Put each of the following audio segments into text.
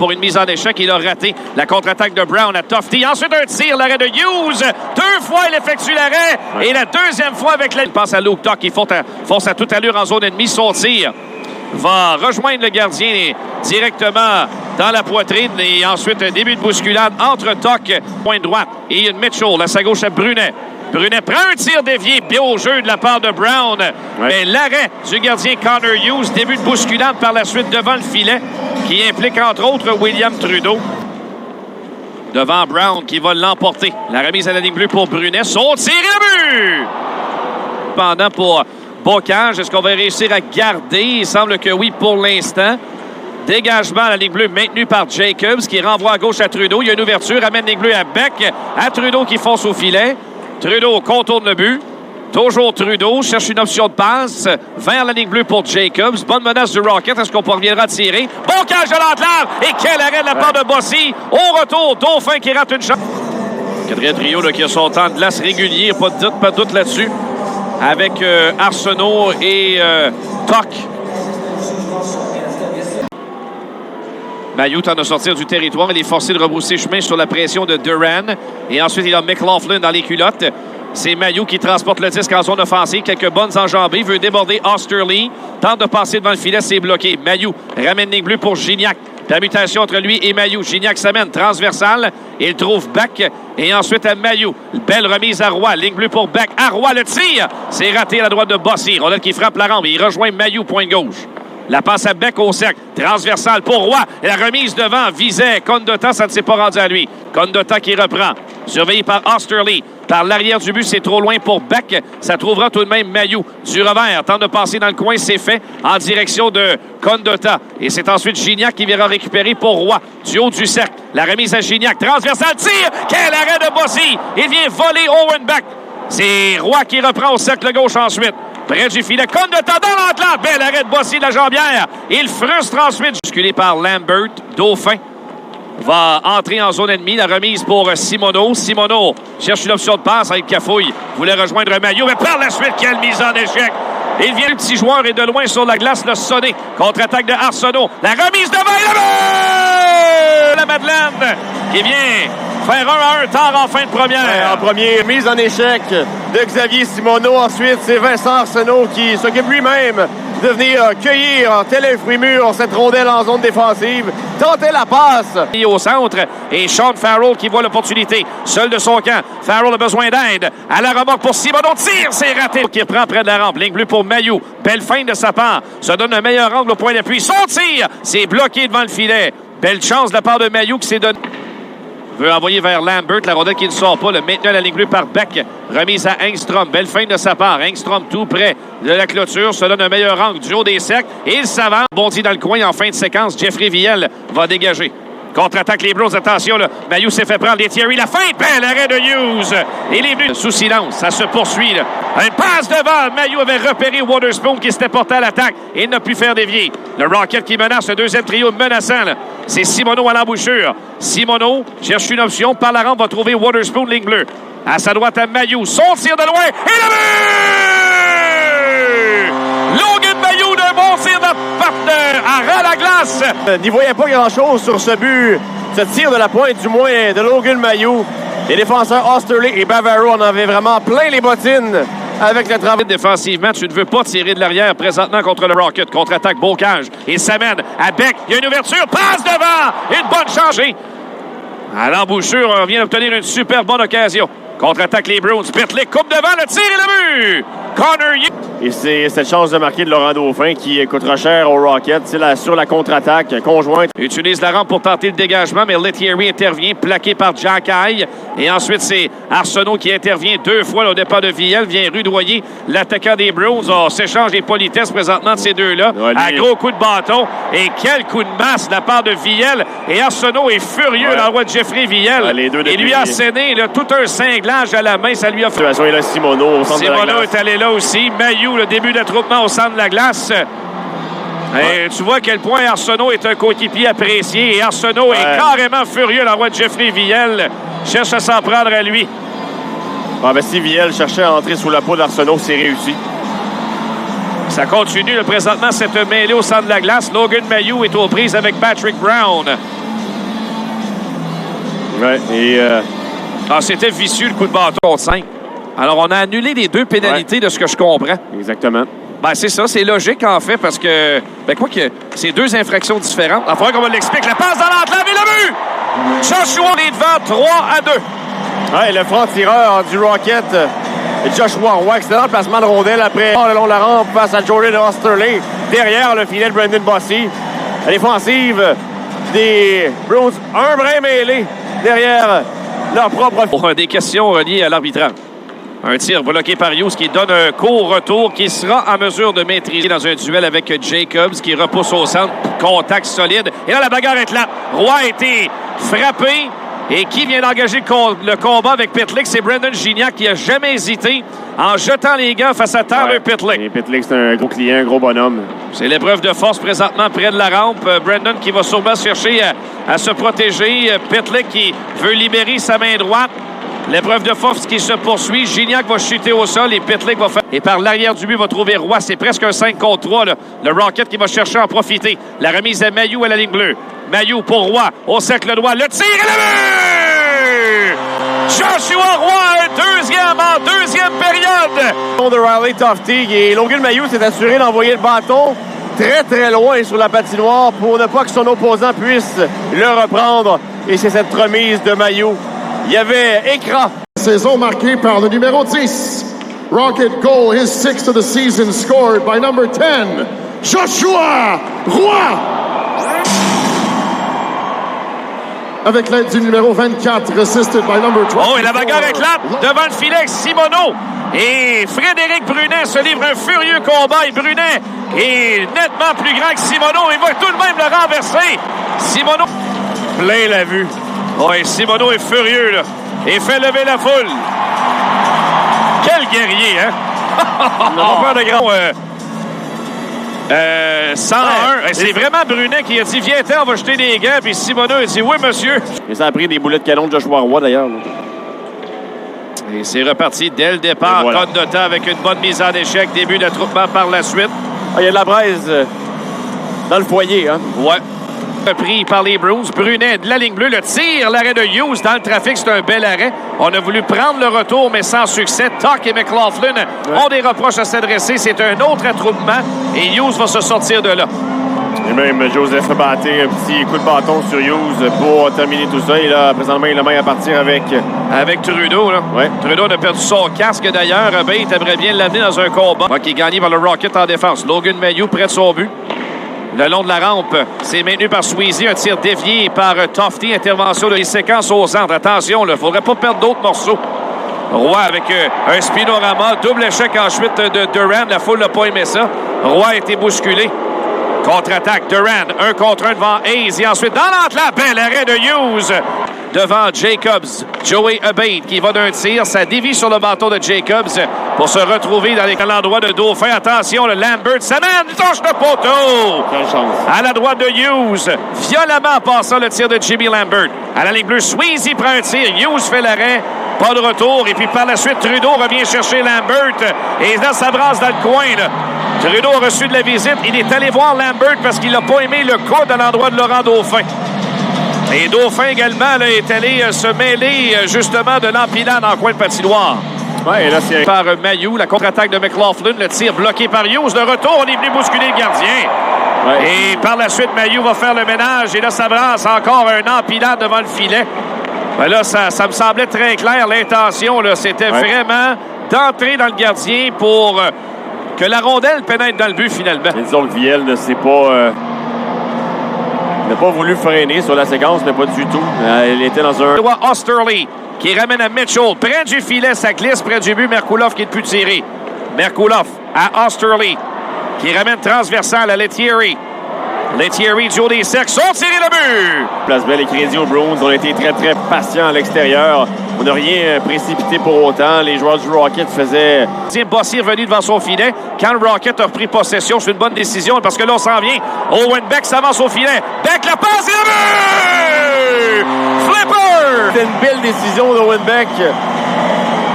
Pour une mise en échec, il a raté la contre-attaque de Brown à Tofty. Ensuite, un tir, l'arrêt de Hughes. 2 fois, il effectue l'arrêt. Ouais. Et la deuxième fois avec la... Il passe à Luke Tuch qui fonce à toute allure en zone ennemie. Son tir va rejoindre le gardien directement dans la poitrine. Et ensuite, un début de bousculade entre Tuch, point droite, et Ian Mitchell à sa gauche à Brunet. Brunet prend un tir dévié, bien au jeu de la part de Brown. Ouais. Mais l'arrêt du gardien Connor Hughes, début de bousculade par la suite devant le filet, qui implique entre autres William Trudeau. Devant Brown qui va l'emporter. La remise à la ligne bleue pour Brunet. Son tir à but! Pendant pour Bocage, est-ce qu'on va réussir à garder? Il semble que oui pour l'instant. Dégagement à la ligne bleue maintenu par Jacobs qui renvoie à gauche à Trudeau. Il y a une ouverture, amène la ligne bleue à Beck. À Trudeau qui fonce au filet. Trudeau contourne le but. Toujours Trudeau cherche une option de passe vers la ligne bleue pour Jacobs. Bonne menace du Rocket. Est-ce qu'on parviendra à tirer? Bon cage de l'entrave! Et quel arrêt de la part de Bossy! Au retour, Dauphin qui rate une chance. Quatrième trio là, qui a son temps de glace régulier. Pas de doute là-dessus. Avec Arsenault et Tuch. Mailloux tente de sortir du territoire. Il est forcé de rebrousser chemin sur la pression de Duran. Et ensuite, il a McLaughlin dans les culottes. C'est Mailloux qui transporte le disque en zone offensive. Quelques bonnes enjambées. Veut déborder Osterley. Tente de passer devant le filet. C'est bloqué. Mailloux ramène ligne bleue pour Gignac. Permutation entre lui et Mailloux. Gignac s'amène transversale. Il trouve Beck. Et ensuite à Mailloux. Belle remise à Roy. Ligne bleue pour Beck. À Roy, le tir. C'est raté à la droite de Bossy. Rondelle qui frappe la rampe. Il rejoint Mailloux, point gauche. La passe à Beck au cercle. Transversale pour Roy. Et la remise devant visait Condotta. Ça ne s'est pas rendu à lui. Condotta qui reprend. Surveillé par Osterley. Par l'arrière du but, c'est trop loin pour Beck. Ça trouvera tout de même Mailloux. Du revers, tente de passer dans le coin, c'est fait en direction de Condotta. Et c'est ensuite Gignac qui viendra récupérer pour Roy. Du haut du cercle. La remise à Gignac. Transversale, tir! Quel arrêt de Bossy! Il vient voler Owen Beck. C'est Roy qui reprend au cercle gauche ensuite. Près du filet, Condotta dans l'entrave. Bel arrêt de Bossy de la jambière. Il frustre ensuite. Bousculé par Lambert. Dauphin va entrer en zone ennemie. La remise pour Simoneau. Simoneau cherche une option de passe avec Cafouille. Voulait rejoindre Mailloux, mais par la suite, quelle mise en échec. Il vient le petit joueur et de loin sur la glace le sonner. Contre-attaque de Arsenault. La remise devant et le but! La Madeleine qui vient faire 1-1 tard en fin de première. Ouais, en premier, mise en échec de Xavier Simoneau. Ensuite, c'est Vincent Arsenault qui s'occupe lui-même de venir cueillir en tel un fruit mûr cette rondelle en zone défensive. Tenter la passe. Au centre, et Sean Farrell qui voit l'opportunité. Seul de son camp. Farrell a besoin d'aide. À la remorque pour Simoneau. Tire, c'est raté. Qui reprend près de la rampe. Ligne bleue pour Mailloux. Belle feinte de sa part. Ça donne un meilleur angle au point d'appui. Son tir, c'est bloqué devant le filet. Belle chance de la part de Mailloux qui s'est donné. Veut envoyer vers Lambert. La rondelle qui ne sort pas. Le maintenu à la ligne bleue par Beck. Remise à Engstrom. Belle feinte de sa part. Engstrom tout près de la clôture. Se donne un meilleur angle du haut des cercles. Et il s'avance. Bondit dans le coin en fin de séquence. Jeffrey Viel va dégager. Contre-attaque les Blues. Attention, là. Mailloux s'est fait prendre les Thierry. La feinte. Belle arrêt de Hughes. Il est venu sous silence. Ça se poursuit, là. Une passe devant. Mailloux avait repéré Waterspoon qui s'était porté à l'attaque. Et il n'a pu faire dévier. Le Rocket qui menace. Le deuxième trio menaçant, là. C'est Simoneau à l'embouchure. Simoneau cherche une option. Par la rampe, va trouver Waterspoon, ligne bleue. À sa droite, à Mailloux. Son tir de loin. Et le but! Logan Mailloux d'un bon tir de partenaire à ras la glace. N'y voyait pas grand-chose sur ce but. Ce tir de la pointe, du moins, de Logan Mailloux. Les défenseurs Osterley et Bavaro en avaient vraiment plein les bottines avec le travail. Défensivement, tu ne veux pas tirer de l'arrière présentement contre le Rocket. Contre-attaque, Bocage. Il s'amène à Beck. Il y a une ouverture. Passe devant. Une bonne changée. À l'embouchure, on vient d'obtenir une super bonne occasion. Contre-attaque les Bruins. Pitlick coupe devant le tir et le but. Connor Hughes. Et c'est cette chance de marquer de Laurent Dauphin qui coûtera cher au Rocket. C'est là, sur la contre-attaque conjointe. Utilise la rampe pour tenter le dégagement, mais Lettieri intervient, plaqué par Jack High. Et ensuite, c'est Arsenault qui intervient 2 fois là, au départ de Viel. Vient rudoyer l'attaquant des Bruins. On s'échange les politesses présentement de ces deux-là. Ouais, un gros coup de bâton. Et quel coup de masse de la part de Viel. Et Arsenault est furieux dans le roi de Jeffrey Viel. Ouais, il lui a asséné là, tout un cinglage à la main. Ça lui a fait. Et là, Simoneau au centre de la glace. Simoneau est allé là aussi. Mailloux, le début d'attroupement au centre de la glace. Et tu vois à quel point Arsenault est un coéquipier apprécié. Et Arsenault est carrément furieux. La roi de Jeffrey Viel cherche à s'en prendre à lui. Si Viel cherchait à entrer sous la peau d'Arsenault, c'est réussi. Ça continue présentement cette mêlée au centre de la glace. Logan Mailloux est aux prises avec Patrick Brown. Ouais, et... c'était vicieux, le coup de bâton contre 5. Alors, on a annulé les 2 pénalités de ce que je comprends. Exactement. Ben, c'est ça, c'est logique, en fait, parce que... Ben, quoi que c'est 2 infractions différentes. Il faudrait qu'on me l'explique. La passe dans l'enclave et le but! Joshua est devant 3-2. Ouais, le franc-tireur du Rocket, Joshua Roy, excellent placement de rondelle après le long de la rampe face à Jordan Osterley. Derrière le filet de Brendan Bossy. La défensive des Bruins, un brin mêlé derrière leur propre... Pour des questions reliées à l'arbitrage. Un tir bloqué par Hughes qui donne un court retour qui sera en mesure de maîtriser dans un duel avec Jacobs qui repousse au centre. Contact solide. Et là, la bagarre est là. Roy a été frappé. Et qui vient d'engager le combat avec Pitlick? C'est Brendan Gignac qui n'a jamais hésité en jetant les gants face à Tyler Pitlick. Et Pitlick, c'est un gros client, un gros bonhomme. C'est l'épreuve de force présentement près de la rampe. Brendan qui va sûrement chercher à se protéger. Pitlick qui veut libérer sa main droite. L'épreuve de force qui se poursuit. Gignac va chuter au sol et Pitlick va faire... Et par l'arrière du but va trouver Roy. C'est presque un 5 contre 3. Là. Le Rocket qui va chercher à en profiter. La remise à Mailloux à la ligne bleue. Mailloux pour Roy. Au cercle droit. Le tir et le but! Joshua Roy, en deuxième période. De Riley Toftig et Logan Mailloux s'est assuré d'envoyer le bâton très, très loin sur la patinoire pour ne pas que son opposant puisse le reprendre. Et c'est cette remise de Mailloux. Il y avait écran. Saison marquée par le numéro 10. Rocket goal, his 6th of the season, scored by number 10, Joshua Roy. Avec l'aide du numéro 24, assisted by number 12. Oh, et la bagarre éclate devant le filet. Simoneau et Frédéric Brunet se livrent un furieux combat. Et Brunet est nettement plus grand que Simoneau. Il va tout de même le renverser. Simoneau plein la vue. Oh, et Simoneau est furieux, là. Et fait lever la foule. Quel guerrier, hein? On va faire de grand... 101. Ouais, c'est vraiment Brunet qui a dit « Viens-t'en, on va jeter des gants. » Puis Simoneau a dit « Oui, monsieur. » Et ça a pris des boulets de canon de Joshua Roy, d'ailleurs. Et c'est reparti dès le départ. Voilà. Code de temps avec une bonne mise en échec. Début d'attroupement par la suite. Il y a de la braise dans le foyer, hein? Ouais. Pris par les Bruins. Brunet de la ligne bleue. Le tir, l'arrêt de Hughes dans le trafic. C'est un bel arrêt. On a voulu prendre le retour, mais sans succès. Tuck et McLaughlin ont des reproches à s'adresser. C'est un autre attroupement. Et Hughes va se sortir de là. Et même Joseph Batté, un petit coup de bâton sur Hughes pour terminer tout ça. Et là, présentement, il a main à partir avec Trudeau. Là. Ouais. Trudeau a perdu son casque d'ailleurs. Bate aimerait bien l'amener dans un combat. Qui est gagné par le Rocket en défense. Logan Mailloux près de son but. Le long de la rampe, c'est maintenu par Sweezy. Un tir dévié par Tofty. Intervention de les séquences au centre. Attention, il ne faudrait pas perdre d'autres morceaux. Roy avec un spinorama. Double échec ensuite de Duran. La foule n'a pas aimé ça. Roy a été bousculé. Contre-attaque, Duran. 1 contre 1 devant Hayes. Et ensuite, dans l'enclave, bel arrêt de Hughes. Devant Jacobs. Joey Abate qui va d'un tir. Ça dévie sur le bâton de Jacobs pour se retrouver dans l'endroit de Dauphin. Attention, le Lambert. Ça mène. Il touche le poteau. Quelle chance. À la droite de Hughes. Violemment en passant le tir de Jimmy Lambert. À la ligne bleue, Sweezy prend un tir. Hughes fait l'arrêt. Pas de retour. Et puis par la suite, Trudeau revient chercher Lambert. Et là, ça brasse dans le coin. Là. Trudeau a reçu de la visite. Il est allé voir Lambert parce qu'il n'a pas aimé le coude à l'endroit de Laurent Dauphin. Et Dauphin également là, est allé se mêler justement de l'empilade en coin de patinoire. Ouais, là, c'est... Par Mailloux, la contre-attaque de McLaughlin, le tir bloqué par Hughes. Le retour, on est venu bousculer le gardien. Ouais. Et par la suite, Mailloux va faire le ménage. Et là, ça brasse encore un empilade devant le filet. Ben là, ça me semblait très clair. L'intention, là, c'était vraiment d'entrer dans le gardien pour que la rondelle pénètre dans le but, finalement. Et disons que Viel ne s'est pas... n'a pas voulu freiner sur la séquence, mais pas du tout. Il était dans un... Osterley qui ramène à Mitchell. Près du filet, ça glisse près du but. Merkulov qui est plus tiré. Merkulov à Osterley qui ramène transversal à Lettieri. Lettieri, duo des secs, sont tirés le but! Place belle et crédit aux Bruins. On a été très, très patients à l'extérieur. On n'a rien précipité pour autant. Les joueurs du Rocket faisaient... Bossy est revenu devant son filet. Quand le Rocket a repris possession, c'est une bonne décision parce que là, on s'en vient. Owen Beck s'avance au filet. Beck la passe et le but! Flipper! C'est une belle décision d'Owen Beck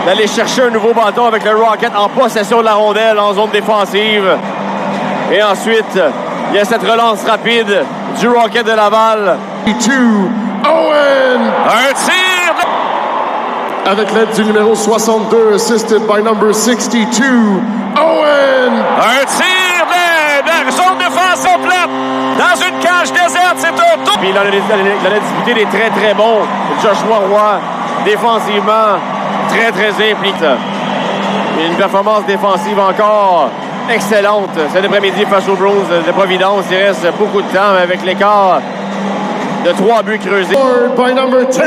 d'aller chercher un nouveau bâton avec le Rocket en possession de la rondelle en zone défensive. Et ensuite, il y a cette relance rapide du Rocket de Laval. Owen. Un tir Avec l'aide du numéro 62, assisted by number 62, Owen. Un tir de zone défense complète. Dans une cage déserte, c'est un tour. Puis il en a disputé des très, très bons. Joshua Roy, défensivement, très, très impliqué. Et une performance défensive encore excellente cet après-midi face aux Bruins de Providence. Il reste beaucoup de temps avec l'écart de 3 buts creusés. By number 10,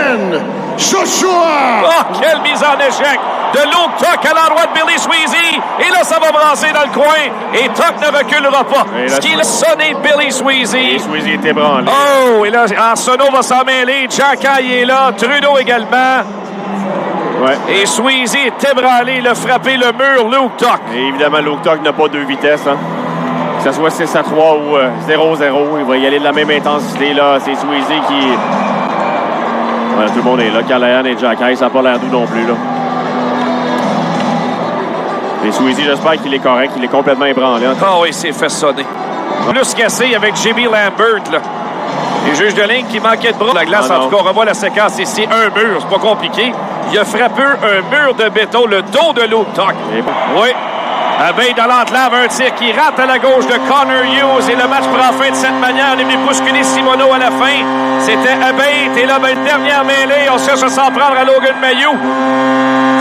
Joshua! Oh, quelle mise en échec de Luke Tuck à l'endroit de Billy Sweezy. Et là, ça va brasser dans le coin. Et Tuck ne reculera pas. Ce qui a sonné Billy Sweezy. Et Sweezy est ébranlé. Oh, et là, Arsenault va s'en mêler. Jacky est là. Trudeau également. Ouais. Et Sweezy est ébranlé. Il a frappé le mur, Luke Tuck. Et évidemment, Luke Tuck n'a pas 2 vitesses. Hein. Que ce soit 6-3 ou 0-0, il va y aller de la même intensité. Là. C'est Sweezy qui... Ouais, tout le monde est là. Callahan et Jacky, ça n'a pas l'air doux non plus. Là. Et Sweezy, j'espère qu'il est correct. Il est complètement ébranlé. Ah oui, il s'est fait sonner. Plus cassé avec Jimmy Lambert, là. Les juges de ligne qui manquaient de bras. La glace, en tout cas, on revoit la séquence ici. Un mur, c'est pas compliqué. Il a frappé un mur de béton, le dos de Luke Tuck. Oui. Abeille dans l'enclave, un tir qui rate à la gauche de Connor Hughes. Et le match prend fin de cette manière. Les bousculer Simoneau à la fin. C'était Abeille. Et là, ben, dernière mêlée. On cherche à s'en prendre à Logan Mailloux.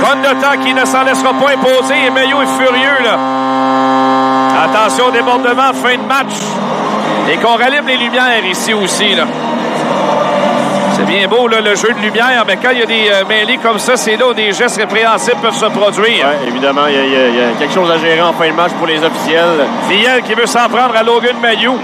Condotto qui ne s'en laissera pas imposer. Et Mailloux est furieux, là. Attention, débordement, fin de match. Et qu'on rallume les lumières ici aussi, là. C'est bien beau, là, le jeu de lumière, mais quand il y a des mêlées comme ça, c'est là où des gestes répréhensibles peuvent se produire. Oui, évidemment, il y a quelque chose à gérer en fin de match pour les officiels. Viel qui veut s'en prendre à Logan Mailloux.